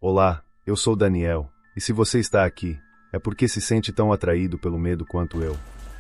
Olá, eu sou Daniel, e se você está aqui, é porque se sente tão atraído pelo medo quanto eu.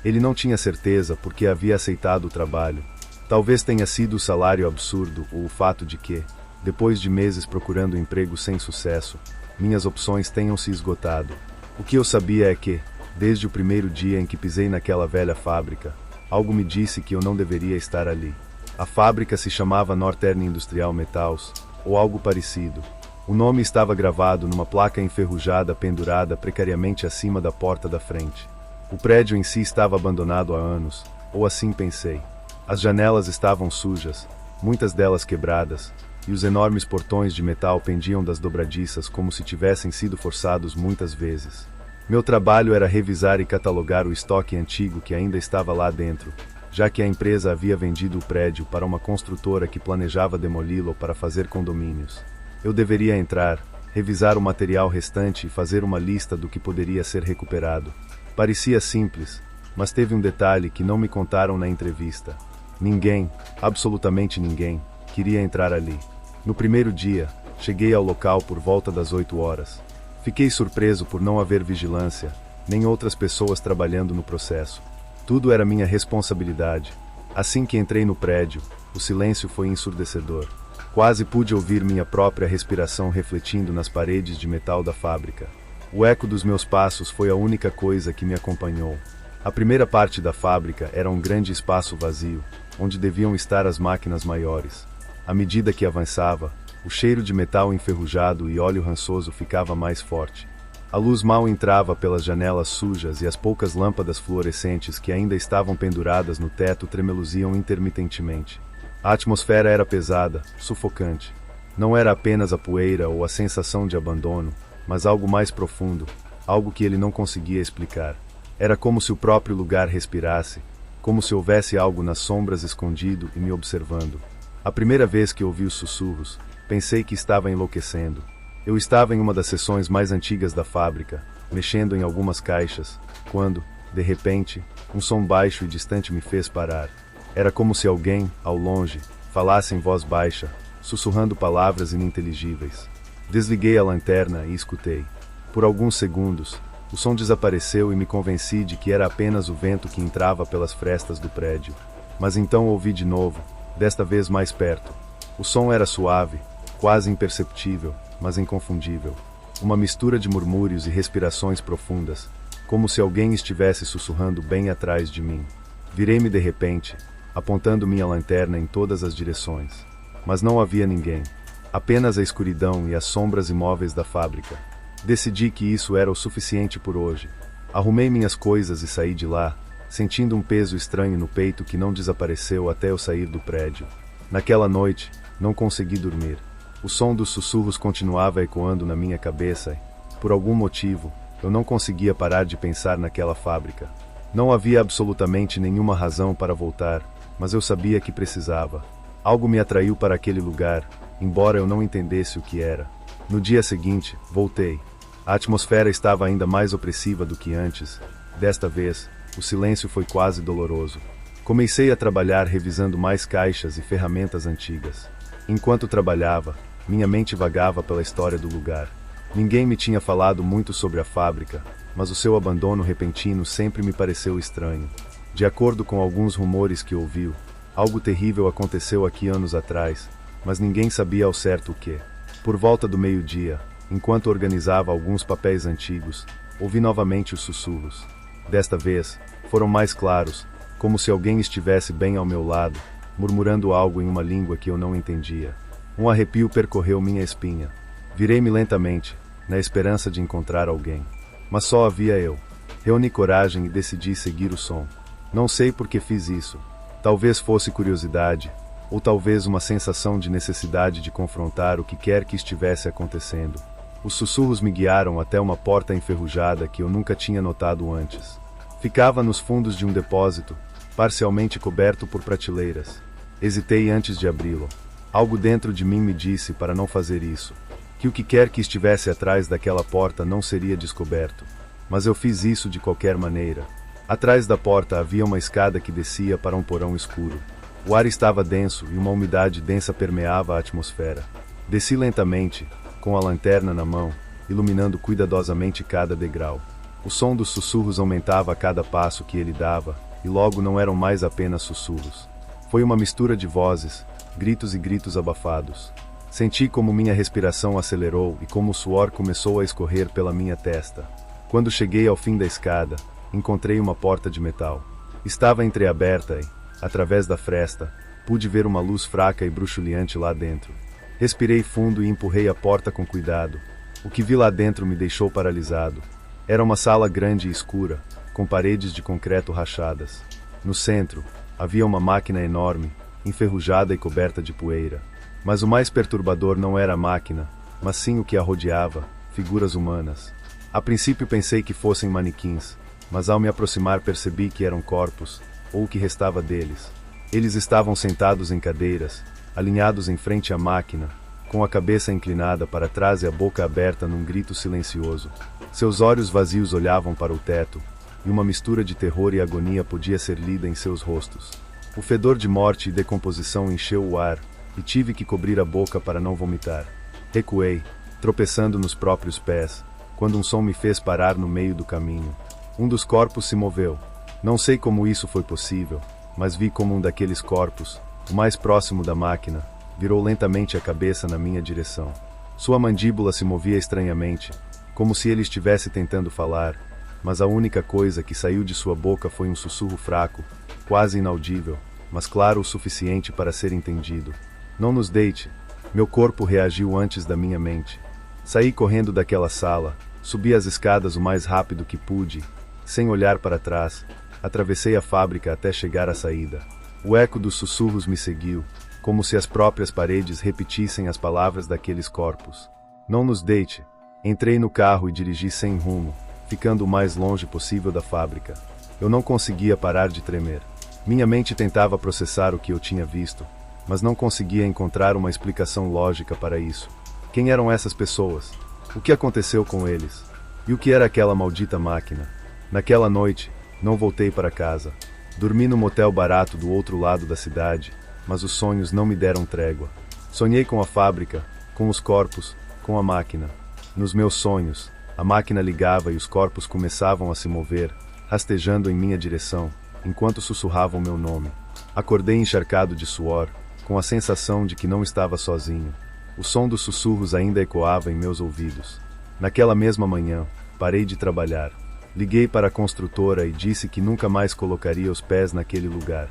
Ele não tinha certeza porque havia aceitado o trabalho. Talvez tenha sido o salário absurdo ou o fato de que, depois de meses procurando emprego sem sucesso, minhas opções tenham se esgotado. O que eu sabia é que, desde o primeiro dia em que pisei naquela velha fábrica, algo me disse que eu não deveria estar ali. A fábrica se chamava Northern Industrial Metals, ou algo parecido. O nome estava gravado numa placa enferrujada pendurada precariamente acima da porta da frente. O prédio em si estava abandonado há anos, ou assim pensei. As janelas estavam sujas, muitas delas quebradas, e os enormes portões de metal pendiam das dobradiças como se tivessem sido forçados muitas vezes. Meu trabalho era revisar e catalogar o estoque antigo que ainda estava lá dentro, já que a empresa havia vendido o prédio para uma construtora que planejava demoli-lo para fazer condomínios. Eu deveria entrar, revisar o material restante e fazer uma lista do que poderia ser recuperado. Parecia simples, mas teve um detalhe que não me contaram na entrevista. Ninguém, absolutamente ninguém, queria entrar ali. No primeiro dia, cheguei ao local por volta das 8 horas. Fiquei surpreso por não haver vigilância, nem outras pessoas trabalhando no processo. Tudo era minha responsabilidade. Assim que entrei no prédio, o silêncio foi ensurdecedor. Quase pude ouvir minha própria respiração refletindo nas paredes de metal da fábrica. O eco dos meus passos foi a única coisa que me acompanhou. A primeira parte da fábrica era um grande espaço vazio, onde deviam estar as máquinas maiores. À medida que avançava, o cheiro de metal enferrujado e óleo rançoso ficava mais forte. A luz mal entrava pelas janelas sujas e as poucas lâmpadas fluorescentes que ainda estavam penduradas no teto tremeluziam intermitentemente. A atmosfera era pesada, sufocante. Não era apenas a poeira ou a sensação de abandono, mas algo mais profundo, algo que ele não conseguia explicar. Era como se o próprio lugar respirasse, como se houvesse algo nas sombras escondido e me observando. A primeira vez que ouvi os sussurros, pensei que estava enlouquecendo. Eu estava em uma das seções mais antigas da fábrica, mexendo em algumas caixas, quando, de repente, um som baixo e distante me fez parar. Era como se alguém, ao longe, falasse em voz baixa, sussurrando palavras ininteligíveis. Desliguei a lanterna e escutei. Por alguns segundos, o som desapareceu e me convenci de que era apenas o vento que entrava pelas frestas do prédio. Mas então ouvi de novo, desta vez mais perto. O som era suave, quase imperceptível, mas inconfundível. Uma mistura de murmúrios e respirações profundas, como se alguém estivesse sussurrando bem atrás de mim. Virei-me de repente, apontando minha lanterna em todas as direções. Mas não havia ninguém. Apenas a escuridão e as sombras imóveis da fábrica. Decidi que isso era o suficiente por hoje. Arrumei minhas coisas e saí de lá, sentindo um peso estranho no peito que não desapareceu até eu sair do prédio. Naquela noite, não consegui dormir. O som dos sussurros continuava ecoando na minha cabeça e, por algum motivo, eu não conseguia parar de pensar naquela fábrica. Não havia absolutamente nenhuma razão para voltar, mas eu sabia que precisava. Algo me atraiu para aquele lugar, embora eu não entendesse o que era. No dia seguinte, voltei. A atmosfera estava ainda mais opressiva do que antes. Desta vez, o silêncio foi quase doloroso. Comecei a trabalhar revisando mais caixas e ferramentas antigas. Enquanto trabalhava, minha mente vagava pela história do lugar. Ninguém me tinha falado muito sobre a fábrica, mas o seu abandono repentino sempre me pareceu estranho. De acordo com alguns rumores que ouviu, algo terrível aconteceu aqui anos atrás, mas ninguém sabia ao certo o que. Por volta do meio-dia, enquanto organizava alguns papéis antigos, ouvi novamente os sussurros. Desta vez, foram mais claros, como se alguém estivesse bem ao meu lado, murmurando algo em uma língua que eu não entendia. Um arrepio percorreu minha espinha. Virei-me lentamente, na esperança de encontrar alguém. Mas só havia eu. Reuni coragem e decidi seguir o som. Não sei por que fiz isso. Talvez fosse curiosidade, ou talvez uma sensação de necessidade de confrontar o que quer que estivesse acontecendo. Os sussurros me guiaram até uma porta enferrujada que eu nunca tinha notado antes. Ficava nos fundos de um depósito, parcialmente coberto por prateleiras. Hesitei antes de abri-lo. Algo dentro de mim me disse para não fazer isso, que o que quer que estivesse atrás daquela porta não seria descoberto. Mas eu fiz isso de qualquer maneira. Atrás da porta havia uma escada que descia para um porão escuro. O ar estava denso e uma umidade densa permeava a atmosfera. Desci lentamente, com a lanterna na mão, iluminando cuidadosamente cada degrau. O som dos sussurros aumentava a cada passo que ele dava, e logo não eram mais apenas sussurros. Foi uma mistura de vozes, gritos e gritos abafados. Senti como minha respiração acelerou e como o suor começou a escorrer pela minha testa. Quando cheguei ao fim da escada, encontrei uma porta de metal. Estava entreaberta e, através da fresta, pude ver uma luz fraca e bruxuleante lá dentro. Respirei fundo e empurrei a porta com cuidado. O que vi lá dentro me deixou paralisado. Era uma sala grande e escura, com paredes de concreto rachadas. No centro, havia uma máquina enorme, enferrujada e coberta de poeira. Mas o mais perturbador não era a máquina, mas sim o que a rodeava, figuras humanas. A princípio pensei que fossem manequins, mas ao me aproximar percebi que eram corpos, ou o que restava deles. Eles estavam sentados em cadeiras, alinhados em frente à máquina, com a cabeça inclinada para trás e a boca aberta num grito silencioso. Seus olhos vazios olhavam para o teto, e uma mistura de terror e agonia podia ser lida em seus rostos. O fedor de morte e decomposição encheu o ar, e tive que cobrir a boca para não vomitar. Recuei, tropeçando nos próprios pés, quando um som me fez parar no meio do caminho. Um dos corpos se moveu. Não sei como isso foi possível, mas vi como um daqueles corpos, o mais próximo da máquina, virou lentamente a cabeça na minha direção. Sua mandíbula se movia estranhamente, como se ele estivesse tentando falar, mas a única coisa que saiu de sua boca foi um sussurro fraco, quase inaudível, mas claro o suficiente para ser entendido. Não nos deite. Meu corpo reagiu antes da minha mente. Saí correndo daquela sala, subi as escadas o mais rápido que pude, sem olhar para trás, atravessei a fábrica até chegar à saída. O eco dos sussurros me seguiu, como se as próprias paredes repetissem as palavras daqueles corpos. Não nos deite. Entrei no carro e dirigi sem rumo, ficando o mais longe possível da fábrica. Eu não conseguia parar de tremer. Minha mente tentava processar o que eu tinha visto, mas não conseguia encontrar uma explicação lógica para isso. Quem eram essas pessoas? O que aconteceu com eles? E o que era aquela maldita máquina? Naquela noite, não voltei para casa. Dormi no motel barato do outro lado da cidade, mas os sonhos não me deram trégua. Sonhei com a fábrica, com os corpos, com a máquina. Nos meus sonhos, a máquina ligava e os corpos começavam a se mover, rastejando em minha direção, enquanto sussurravam meu nome. Acordei encharcado de suor, com a sensação de que não estava sozinho. O som dos sussurros ainda ecoava em meus ouvidos. Naquela mesma manhã, parei de trabalhar. Liguei para a construtora e disse que nunca mais colocaria os pés naquele lugar.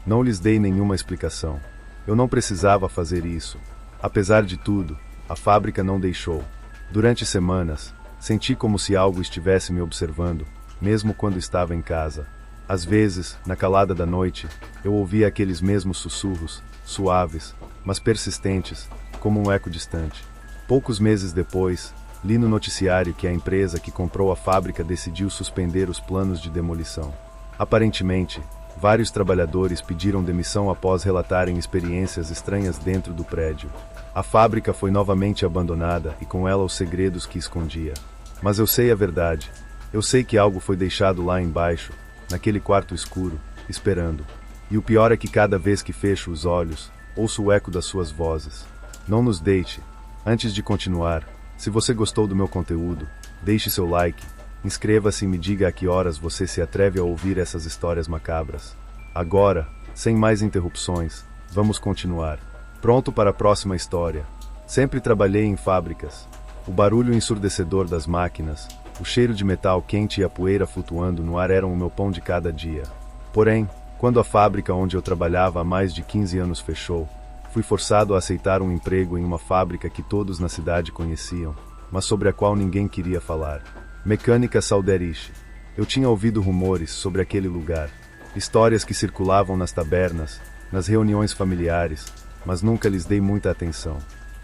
Não lhes dei nenhuma explicação. Eu não precisava fazer isso. Apesar de tudo, a fábrica não deixou. Durante semanas, senti como se algo estivesse me observando, mesmo quando estava em casa. Às vezes, na calada da noite, eu ouvia aqueles mesmos sussurros, suaves, mas persistentes, como um eco distante. Poucos meses depois, li no noticiário que a empresa que comprou a fábrica decidiu suspender os planos de demolição. Aparentemente, vários trabalhadores pediram demissão após relatarem experiências estranhas dentro do prédio. A fábrica foi novamente abandonada e com ela os segredos que escondia. Mas eu sei a verdade. Eu sei que algo foi deixado lá embaixo, naquele quarto escuro, esperando. E o pior é que cada vez que fecho os olhos, ouço o eco das suas vozes. Não nos deite. Antes de continuar, se você gostou do meu conteúdo, deixe seu like, inscreva-se e me diga a que horas você se atreve a ouvir essas histórias macabras. Agora, sem mais interrupções, vamos continuar. Pronto para a próxima história. Sempre trabalhei em fábricas. O barulho ensurdecedor das máquinas, o cheiro de metal quente e a poeira flutuando no ar eram o meu pão de cada dia. Porém, quando a fábrica onde eu trabalhava há mais de 15 anos fechou, fui forçado a aceitar um emprego em uma fábrica que todos na cidade conheciam, mas sobre a qual ninguém queria falar. Mecânica Salderich. Eu tinha ouvido rumores sobre aquele lugar, histórias que circulavam nas tabernas, nas reuniões familiares, mas nunca lhes dei muita atenção.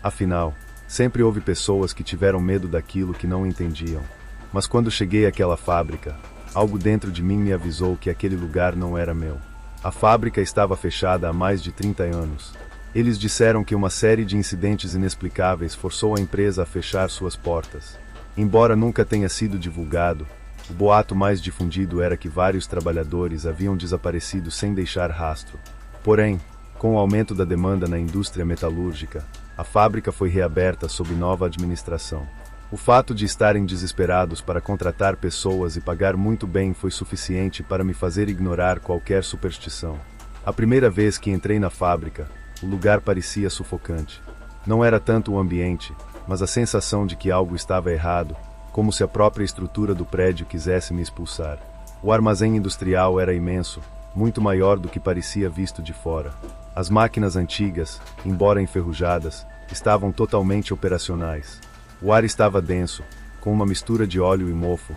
Afinal, sempre houve pessoas que tiveram medo daquilo que não entendiam. Mas quando cheguei àquela fábrica, algo dentro de mim me avisou que aquele lugar não era meu. A fábrica estava fechada há mais de 30 anos. Eles disseram que uma série de incidentes inexplicáveis forçou a empresa a fechar suas portas. Embora nunca tenha sido divulgado, o boato mais difundido era que vários trabalhadores haviam desaparecido sem deixar rastro. Porém, com o aumento da demanda na indústria metalúrgica, A fábrica foi reaberta sob nova administração. O fato de estarem desesperados para contratar pessoas e pagar muito bem foi suficiente para me fazer ignorar qualquer superstição. A primeira vez que entrei na fábrica, o lugar parecia sufocante. Não era tanto o ambiente, mas a sensação de que algo estava errado, como se a própria estrutura do prédio quisesse me expulsar. O armazém industrial era imenso, muito maior do que parecia visto de fora. As máquinas antigas, embora enferrujadas, estavam totalmente operacionais. O ar estava denso, com uma mistura de óleo e mofo,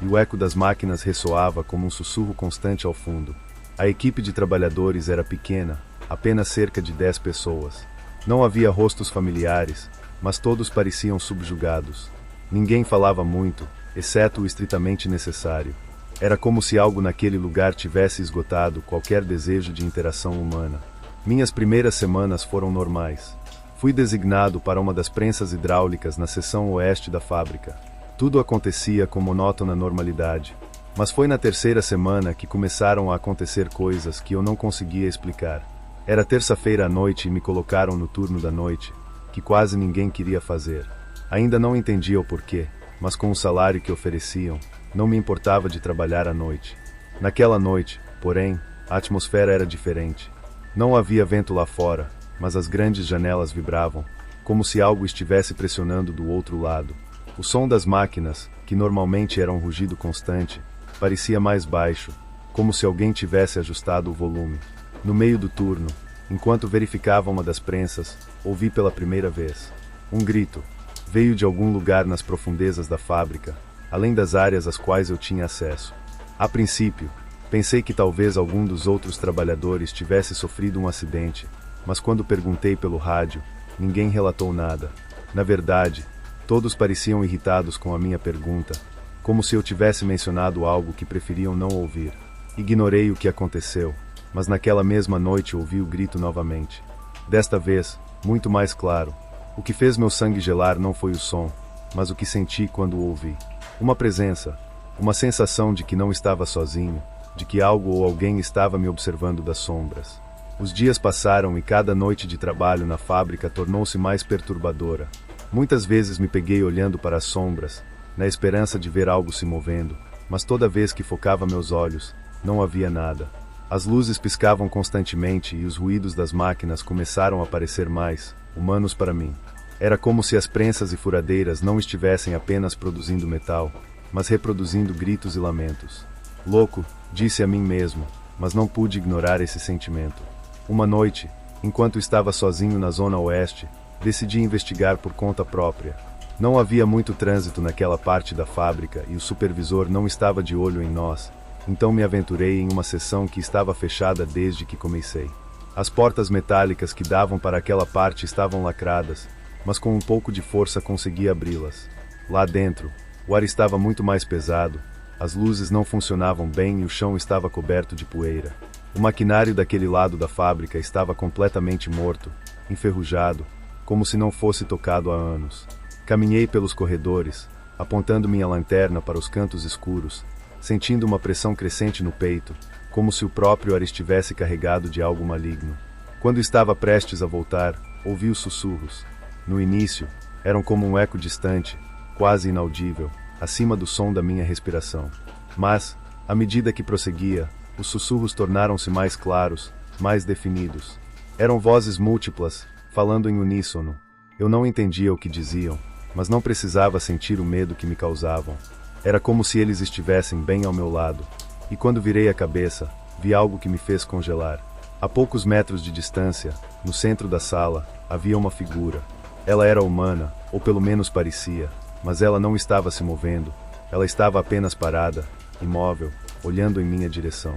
e o eco das máquinas ressoava como um sussurro constante ao fundo. A equipe de trabalhadores era pequena, apenas cerca de 10 pessoas. Não havia rostos familiares, mas todos pareciam subjugados. Ninguém falava muito, exceto o estritamente necessário. Era como se algo naquele lugar tivesse esgotado qualquer desejo de interação humana. Minhas primeiras semanas foram normais. Fui designado para uma das prensas hidráulicas na seção oeste da fábrica. Tudo acontecia com monótona normalidade. Mas foi na terceira semana que começaram a acontecer coisas que eu não conseguia explicar. Era terça-feira à noite e me colocaram no turno da noite, que quase ninguém queria fazer. Ainda não entendia o porquê, mas com o salário que ofereciam, não me importava de trabalhar à noite. Naquela noite, porém, a atmosfera era diferente. Não havia vento lá fora, mas as grandes janelas vibravam, como se algo estivesse pressionando do outro lado. O som das máquinas, que normalmente era um rugido constante, parecia mais baixo, como se alguém tivesse ajustado o volume. No meio do turno, enquanto verificava uma das prensas, ouvi pela primeira vez. Um grito. Veio de algum lugar nas profundezas da fábrica, além das áreas às quais eu tinha acesso. A princípio, pensei que talvez algum dos outros trabalhadores tivesse sofrido um acidente, mas quando perguntei pelo rádio, ninguém relatou nada. Na verdade, todos pareciam irritados com a minha pergunta, como se eu tivesse mencionado algo que preferiam não ouvir. Ignorei o que aconteceu, mas naquela mesma noite ouvi o grito novamente. Desta vez, muito mais claro. O que fez meu sangue gelar não foi o som, mas o que senti quando o ouvi. Uma presença, uma sensação de que não estava sozinho, de que algo ou alguém estava me observando das sombras. Os dias passaram e cada noite de trabalho na fábrica tornou-se mais perturbadora. Muitas vezes me peguei olhando para as sombras, na esperança de ver algo se movendo, mas toda vez que focava meus olhos, não havia nada. As luzes piscavam constantemente e os ruídos das máquinas começaram a parecer mais humanos para mim. Era como se as prensas e furadeiras não estivessem apenas produzindo metal, mas reproduzindo gritos e lamentos. Louco, disse a mim mesmo, mas não pude ignorar esse sentimento. Uma noite, enquanto estava sozinho na zona oeste, decidi investigar por conta própria. Não havia muito trânsito naquela parte da fábrica e o supervisor não estava de olho em nós, então me aventurei em uma seção que estava fechada desde que comecei. As portas metálicas que davam para aquela parte estavam lacradas, mas com um pouco de força consegui abri-las. Lá dentro, o ar estava muito mais pesado, as luzes não funcionavam bem e o chão estava coberto de poeira. O maquinário daquele lado da fábrica estava completamente morto, enferrujado, como se não fosse tocado há anos. Caminhei pelos corredores, apontando minha lanterna para os cantos escuros, sentindo uma pressão crescente no peito, como se o próprio ar estivesse carregado de algo maligno. Quando estava prestes a voltar, ouvi os sussurros. No início, eram como um eco distante, quase inaudível, acima do som da minha respiração. Mas, à medida que prosseguia, os sussurros tornaram-se mais claros, mais definidos. Eram vozes múltiplas, falando em uníssono. Eu não entendia o que diziam, mas não precisava sentir o medo que me causavam. Era como se eles estivessem bem ao meu lado. E quando virei a cabeça, vi algo que me fez congelar. A poucos metros de distância, no centro da sala, havia uma figura. Ela era humana, ou pelo menos parecia, mas ela não estava se movendo. Ela estava apenas parada, imóvel, olhando em minha direção.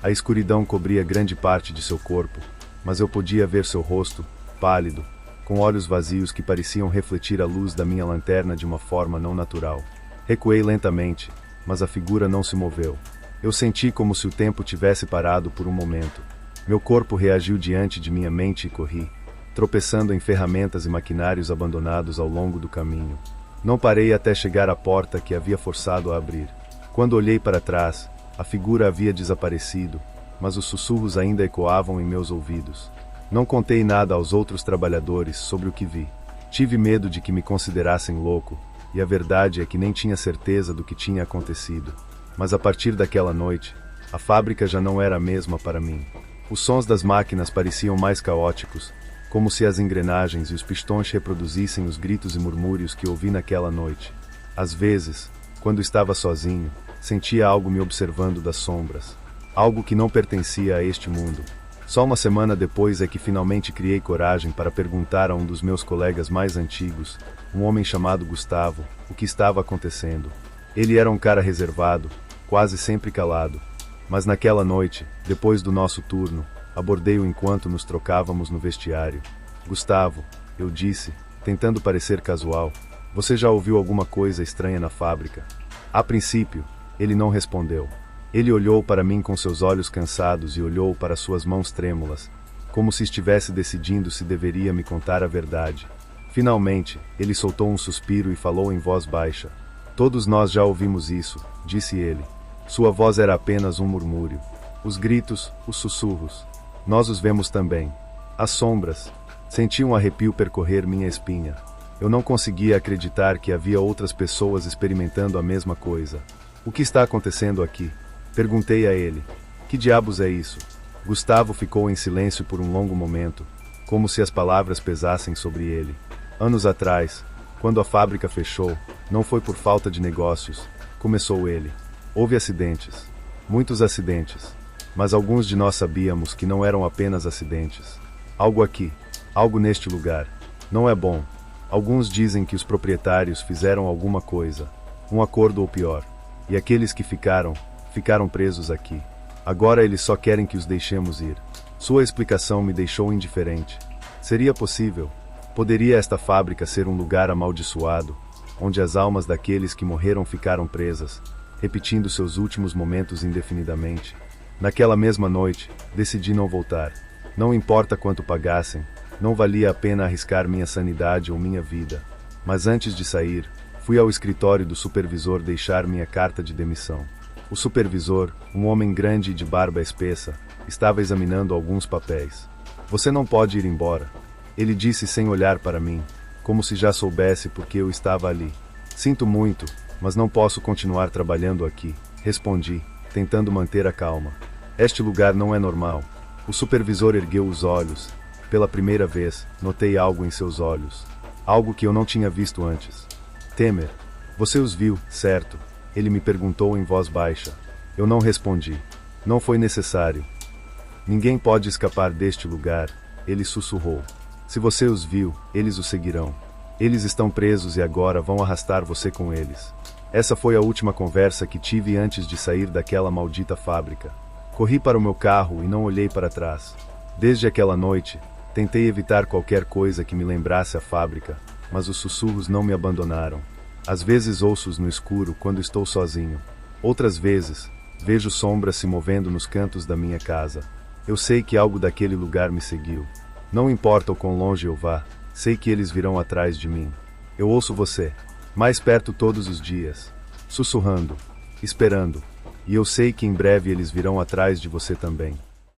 A escuridão cobria grande parte de seu corpo, mas eu podia ver seu rosto, pálido, com olhos vazios que pareciam refletir a luz da minha lanterna de uma forma não natural. Recuei lentamente, mas a figura não se moveu. Eu senti como se o tempo tivesse parado por um momento. Meu corpo reagiu diante de minha mente e corri, tropeçando em ferramentas e maquinários abandonados ao longo do caminho. Não parei até chegar à porta que havia forçado a abrir. Quando olhei para trás, a figura havia desaparecido, mas os sussurros ainda ecoavam em meus ouvidos. Não contei nada aos outros trabalhadores sobre o que vi. Tive medo de que me considerassem louco, e a verdade é que nem tinha certeza do que tinha acontecido. Mas a partir daquela noite, a fábrica já não era a mesma para mim. Os sons das máquinas pareciam mais caóticos, como se as engrenagens e os pistões reproduzissem os gritos e murmúrios que ouvi naquela noite. Às vezes, quando estava sozinho, sentia algo me observando das sombras. Algo que não pertencia a este mundo. Só uma semana depois é que finalmente criei coragem para perguntar a um dos meus colegas mais antigos, um homem chamado Gustavo, o que estava acontecendo. Ele era um cara reservado, quase sempre calado. Mas naquela noite, depois do nosso turno, abordei-o enquanto nos trocávamos no vestiário. Gustavo, eu disse, tentando parecer casual, você já ouviu alguma coisa estranha na fábrica? A princípio, ele não respondeu. Ele olhou para mim com seus olhos cansados e olhou para suas mãos trêmulas, como se estivesse decidindo se deveria me contar a verdade. Finalmente, ele soltou um suspiro e falou em voz baixa. Todos nós já ouvimos isso, disse ele. Sua voz era apenas um murmúrio. Os gritos, os sussurros. Nós os vemos também. As sombras. Senti um arrepio percorrer minha espinha. Eu não conseguia acreditar que havia outras pessoas experimentando a mesma coisa. O que está acontecendo aqui? Perguntei a ele. Que diabos é isso? Gustavo ficou em silêncio por um longo momento, como se as palavras pesassem sobre ele. Anos atrás, quando a fábrica fechou, não foi por falta de negócios, começou ele. Houve acidentes. Muitos acidentes. Mas alguns de nós sabíamos que não eram apenas acidentes. Algo aqui, algo neste lugar. Não é bom. Alguns dizem que os proprietários fizeram alguma coisa, um acordo ou pior. E aqueles que ficaram presos aqui. Agora eles só querem que os deixemos ir. Sua explicação me deixou indiferente. Seria possível? Poderia esta fábrica ser um lugar amaldiçoado, onde as almas daqueles que morreram ficaram presas, repetindo seus últimos momentos indefinidamente? Naquela mesma noite, decidi não voltar. Não importa quanto pagassem, não valia a pena arriscar minha sanidade ou minha vida. Mas antes de sair, fui ao escritório do supervisor deixar minha carta de demissão. O supervisor, um homem grande e de barba espessa, estava examinando alguns papéis. Você não pode ir embora, ele disse sem olhar para mim, como se já soubesse por que eu estava ali. Sinto muito, mas não posso continuar trabalhando aqui, respondi, tentando manter a calma. Este lugar não é normal. O supervisor ergueu os olhos. Pela primeira vez, notei algo em seus olhos. Algo que eu não tinha visto antes. Temer, você os viu, certo? Ele me perguntou em voz baixa. Eu não respondi. Não foi necessário. Ninguém pode escapar deste lugar, ele sussurrou. Se você os viu, eles o seguirão. Eles estão presos e agora vão arrastar você com eles. Essa foi a última conversa que tive antes de sair daquela maldita fábrica. Corri para o meu carro e não olhei para trás. Desde aquela noite, tentei evitar qualquer coisa que me lembrasse a fábrica, mas os sussurros não me abandonaram. Às vezes ouço-os no escuro quando estou sozinho. Outras vezes, vejo sombras se movendo nos cantos da minha casa. Eu sei que algo daquele lugar me seguiu. Não importa o quão longe eu vá, sei que eles virão atrás de mim. Eu ouço você, mais perto todos os dias, sussurrando, esperando, e eu sei que em breve eles virão atrás de você também.